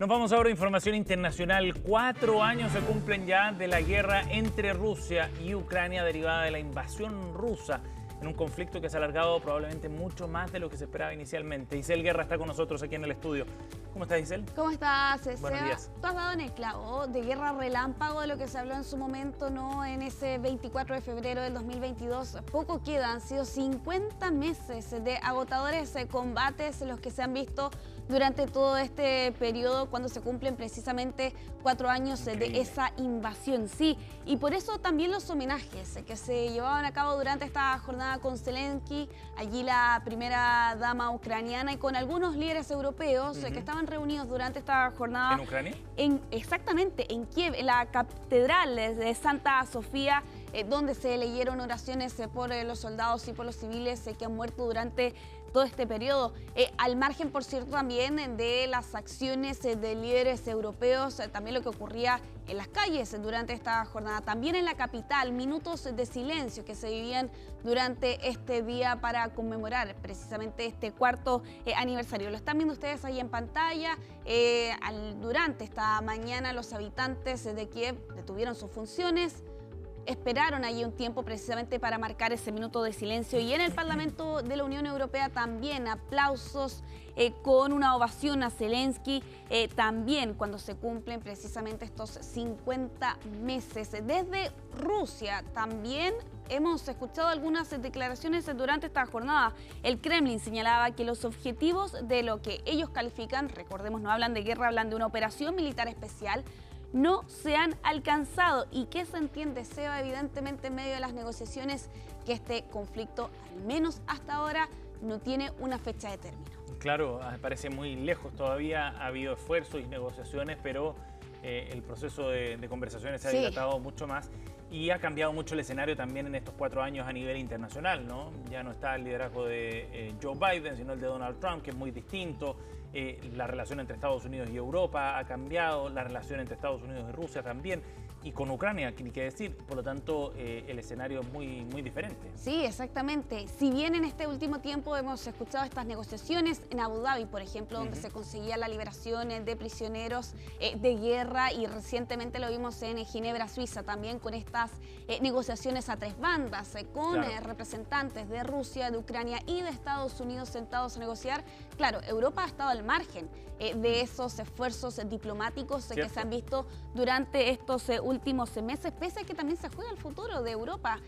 Nos vamos ahora a información internacional. 4 años se cumplen ya de la guerra entre Rusia y Ucrania derivada de la invasión rusa en un conflicto que se ha alargado probablemente mucho más de lo que se esperaba inicialmente. Isel Guerra está con nosotros aquí en el estudio. ¿Cómo estás, Isel? ¿Cómo estás, Buenos días. Tú has dado en el clavo de guerra relámpago de lo que se habló en su momento, ¿no? En ese 24 de febrero del 2022. Poco queda, han sido 50 meses de agotadores combates los que se han visto durante todo este periodo cuando se cumplen precisamente 4 años de esa invasión. Sí, y por eso también los homenajes que se llevaban a cabo durante esta jornada con Zelensky, allí la primera dama ucraniana y con algunos líderes europeos que estaban reunidos durante esta jornada. ¿En Ucrania? Exactamente, en Kiev, en la catedral de Santa Sofía, donde se leyeron oraciones por los soldados y por los civiles que han muerto durante todo este periodo. Al margen, por cierto, también de las acciones de líderes europeos, también lo que ocurría en las calles durante esta jornada, también en la capital, minutos de silencio que se vivían durante este día para conmemorar precisamente este cuarto aniversario. Lo están viendo ustedes ahí en pantalla. Durante esta mañana los habitantes de Kiev detuvieron sus funciones, esperaron allí un tiempo precisamente para marcar ese minuto de silencio, y en el Parlamento de la Unión Europea también aplausos con una ovación a Zelensky, también cuando se cumplen precisamente estos 50 meses. Desde Rusia también hemos escuchado algunas declaraciones durante esta jornada. El Kremlin señalaba que los objetivos de lo que ellos califican, recordemos, no hablan de guerra, hablan de una operación militar especial, no se han alcanzado. ¿Y qué se entiende, Seba? Evidentemente, en medio de las negociaciones, que este conflicto, al menos hasta ahora, no tiene una fecha de término. Claro, parece muy lejos todavía. Ha habido esfuerzos y negociaciones, pero el proceso de conversaciones se ha dilatado mucho más y ha cambiado mucho el escenario también en estos 4 años a nivel internacional, ¿no? Ya no está el liderazgo de Joe Biden, sino el de Donald Trump, que es muy distinto. La relación entre Estados Unidos y Europa ha cambiado, la relación entre Estados Unidos y Rusia también, y con Ucrania, ni qué decir. Por lo tanto, el escenario es muy diferente. Sí, exactamente. Si bien en este último tiempo hemos escuchado estas negociaciones en Abu Dhabi, por ejemplo, donde se conseguía la liberación de prisioneros de guerra, y recientemente lo vimos en Ginebra, Suiza, también con estas negociaciones a 3 bandas, con representantes de Rusia, de Ucrania y de Estados Unidos sentados a negociar. Claro, Europa ha estado al margen de esos esfuerzos diplomáticos que se han visto durante estos últimos meses, pese a que también se juega el futuro de Europa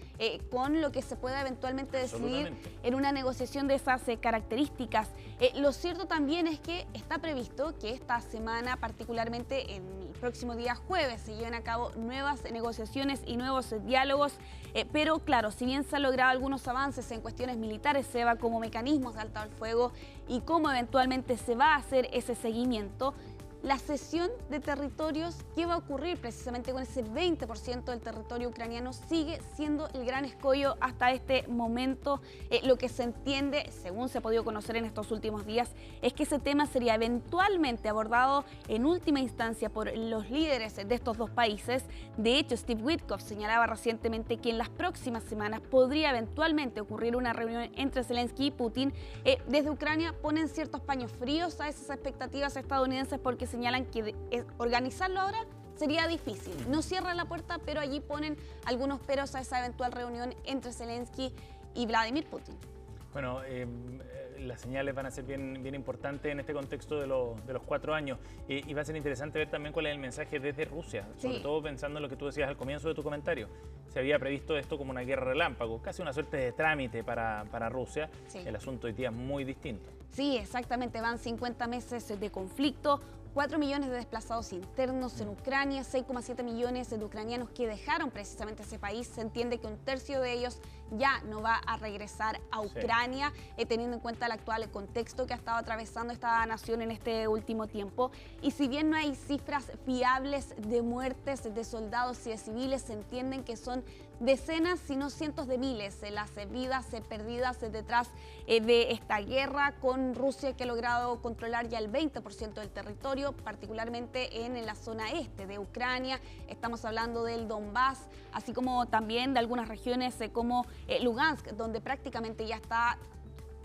con lo que se pueda eventualmente decidir en una negociación de esas características. Lo cierto también es que está previsto que esta semana, particularmente en el próximo día jueves, se lleven a cabo nuevas negociaciones y nuevos diálogos, pero claro, si bien se han logrado algunos avances en cuestiones militares, se va como mecanismos de alto al fuego y cómo eventualmente se va a hacer ese seguimiento, la cesión de territorios, ¿qué va a ocurrir precisamente con ese 20% del territorio ucraniano? Sigue siendo el gran escollo hasta este momento. Lo que se entiende, según se ha podido conocer en estos últimos días, es que ese tema sería eventualmente abordado en última instancia por los líderes de estos dos países. De hecho, Steve Witkoff señalaba recientemente que en las próximas semanas podría eventualmente ocurrir una reunión entre Zelensky y Putin. Desde Ucrania ponen ciertos paños fríos a esas expectativas estadounidenses, porque señalan que organizarlo ahora sería difícil. No cierran la puerta, pero allí ponen algunos peros a esa eventual reunión entre Zelensky y Vladimir Putin. Bueno, las señales van a ser bien importantes en este contexto de los 4 años. Y va a ser interesante ver también cuál es el mensaje desde Rusia, sobre todo pensando en lo que tú decías al comienzo de tu comentario. Se había previsto esto como una guerra relámpago, casi una suerte de trámite para Rusia. El asunto hoy día es muy distinto. Sí, exactamente. Van 50 meses de conflicto, 4 millones de desplazados internos en Ucrania, 6,7 millones de ucranianos que dejaron precisamente ese país. Se entiende que un tercio de ellos ya no va a regresar a Ucrania, teniendo en cuenta el actual contexto que ha estado atravesando esta nación en este último tiempo. Y si bien no hay cifras fiables de muertes de soldados y de civiles, se entienden que son decenas, si no cientos de miles, las vidas perdidas detrás de esta guerra, con Rusia, que ha logrado controlar ya el 20% del territorio, particularmente en la zona este de Ucrania. Estamos hablando del Donbass, así como también de algunas regiones como Lugansk, donde prácticamente ya está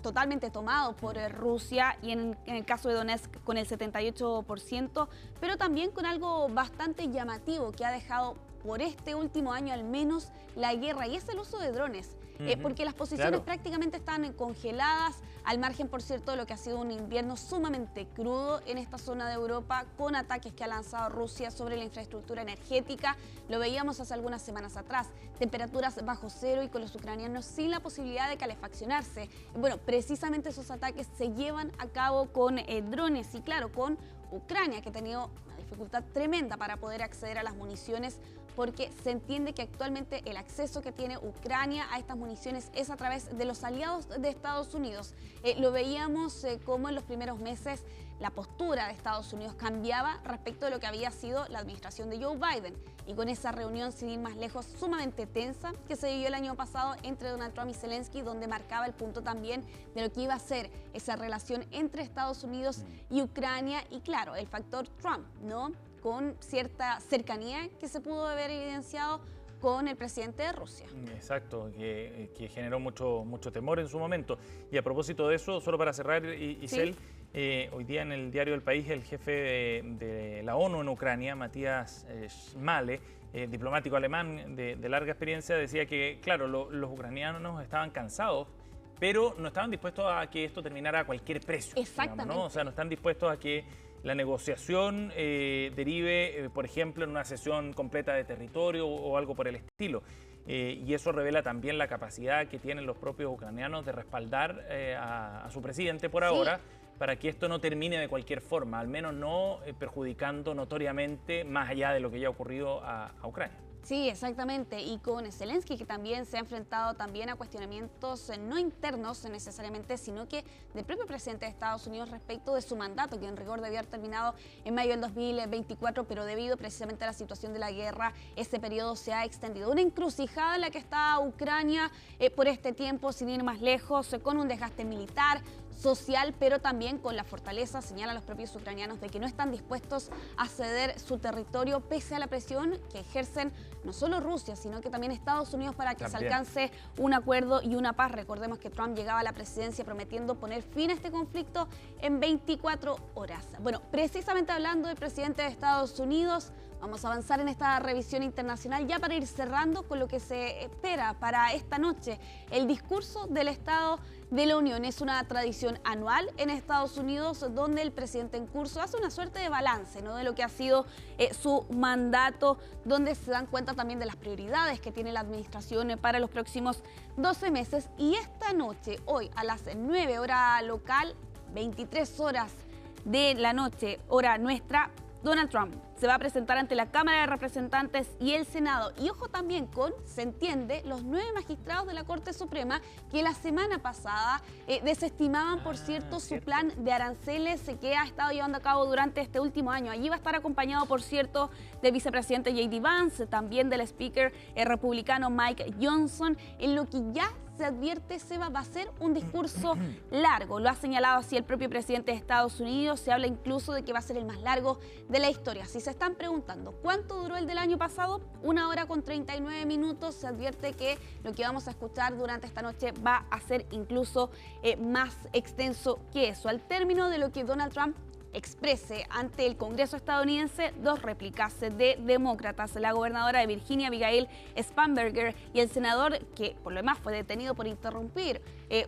totalmente tomado por Rusia y en el caso de Donetsk con el 78%, pero también con algo bastante llamativo que ha dejado por este último año al menos la guerra, y es el uso de drones. Porque las posiciones prácticamente están congeladas, al margen, por cierto, de lo que ha sido un invierno sumamente crudo en esta zona de Europa, con ataques que ha lanzado Rusia sobre la infraestructura energética. Lo veíamos hace algunas semanas atrás, temperaturas bajo cero y con los ucranianos sin la posibilidad de calefaccionarse. Bueno, precisamente esos ataques se llevan a cabo con drones y claro, con Ucrania, que ha tenido una dificultad tremenda para poder acceder a las municiones, porque se entiende que actualmente el acceso que tiene Ucrania a estas municiones es a través de los aliados de Estados Unidos. Lo veíamos como en los primeros meses la postura de Estados Unidos cambiaba respecto de lo que había sido la administración de Joe Biden. Y con esa reunión, sin ir más lejos, sumamente tensa que se vivió el año pasado entre Donald Trump y Zelensky, donde marcaba el punto también de lo que iba a ser esa relación entre Estados Unidos y Ucrania. Y claro, el factor Trump, ¿no? Con cierta cercanía que se pudo haber evidenciado con el presidente de Rusia. Exacto, que generó mucho temor en su momento. Y a propósito de eso, solo para cerrar, Isel, hoy día en el diario El País, el jefe de la ONU en Ucrania, Matías Schmale, diplomático alemán de larga experiencia, decía que, claro, los ucranianos estaban cansados, pero no estaban dispuestos a que esto terminara a cualquier precio. Exactamente. Digamos, ¿no? O sea, no están dispuestos a que la negociación derive, por ejemplo, en una cesión completa de territorio o algo por el estilo. Y eso revela también la capacidad que tienen los propios ucranianos de respaldar a su presidente por ahora, para que esto no termine de cualquier forma, al menos no perjudicando notoriamente más allá de lo que ya ha ocurrido a Ucrania. Sí, exactamente. Y con Zelensky, que también se ha enfrentado también a cuestionamientos no internos necesariamente, sino que del propio presidente de Estados Unidos respecto de su mandato, que en rigor debía haber terminado en mayo del 2024, pero debido precisamente a la situación de la guerra, ese periodo se ha extendido. Una encrucijada en la que está Ucrania por este tiempo, sin ir más lejos, con un desgaste militar, social, pero también con la fortaleza, señalan los propios ucranianos, de que no están dispuestos a ceder su territorio pese a la presión que ejercen no solo Rusia, sino que también Estados Unidos para que se alcance un acuerdo y una paz. Recordemos que Trump llegaba a la presidencia prometiendo poner fin a este conflicto en 24 horas. Bueno, precisamente hablando del presidente de Estados Unidos, vamos a avanzar en esta revisión internacional ya para ir cerrando con lo que se espera para esta noche. El discurso del Estado de la Unión es una tradición anual en Estados Unidos donde el presidente en curso hace una suerte de balance, ¿no?, de lo que ha sido su mandato, donde se dan cuenta también de las prioridades que tiene la administración para los próximos 12 meses. Y esta noche, hoy a las 9 hora local, 23 horas de la noche, hora nuestra, Donald Trump se va a presentar ante la Cámara de Representantes y el Senado. Y ojo también con, se entiende, los 9 magistrados de la Corte Suprema que la semana pasada desestimaban, por cierto, su plan de aranceles que ha estado llevando a cabo durante este último año. Allí va a estar acompañado, por cierto, del vicepresidente J.D. Vance, también del speaker republicano Mike Johnson, en lo que ya se advierte, Seba, va a ser un discurso largo. Lo ha señalado así el propio presidente de Estados Unidos. Se habla incluso de que va a ser el más largo de la historia. Si se están preguntando cuánto duró el del año pasado, 1 hora con 39 minutos, se advierte que lo que vamos a escuchar durante esta noche va a ser incluso más extenso que eso. Al término de lo que Donald Trump exprese ante el Congreso estadounidense, 2 réplicas de demócratas, la gobernadora de Virginia, Abigail Spanberger, y el senador, que por lo demás fue detenido por interrumpir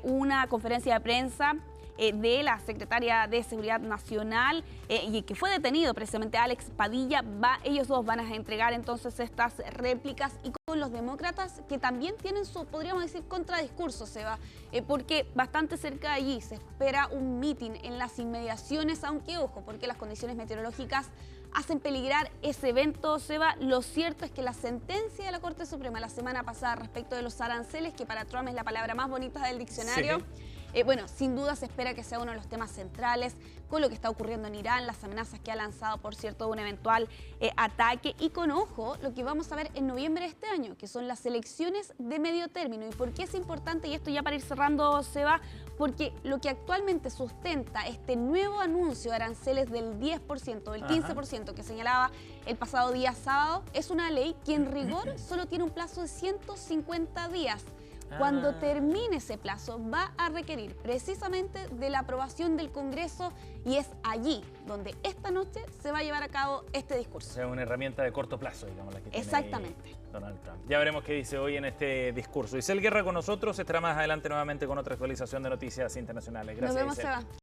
una conferencia de prensa de la secretaria de Seguridad Nacional y que fue detenido precisamente Alex Padilla. Ellos 2 van a entregar entonces estas réplicas, y con los demócratas que también tienen su, podríamos decir, contradiscurso, Seba, porque bastante cerca de allí se espera un mitin en las inmediaciones, aunque ojo, porque las condiciones meteorológicas hacen peligrar ese evento, Seba. Lo cierto es que la sentencia de la Corte Suprema la semana pasada respecto de los aranceles, que para Trump es la palabra más bonita del diccionario, bueno, sin duda se espera que sea uno de los temas centrales con lo que está ocurriendo en Irán, las amenazas que ha lanzado, por cierto, de un eventual ataque, y con ojo lo que vamos a ver en noviembre de este año, que son las elecciones de medio término. ¿Y por qué es importante? Y esto ya para ir cerrando, Seba, porque lo que actualmente sustenta este nuevo anuncio de aranceles del 10%, del 15% que señalaba el pasado día sábado, es una ley que en rigor solo tiene un plazo de 150 días. Cuando termine ese plazo va a requerir precisamente de la aprobación del Congreso y es allí donde esta noche se va a llevar a cabo este discurso. O sea, una herramienta de corto plazo, digamos, la que tiene Exactamente. Donald Trump. Ya veremos qué dice hoy en este discurso. Isel Guerra con nosotros, estará más adelante nuevamente con otra actualización de noticias internacionales. Gracias, Nos vemos, Isel. Seba.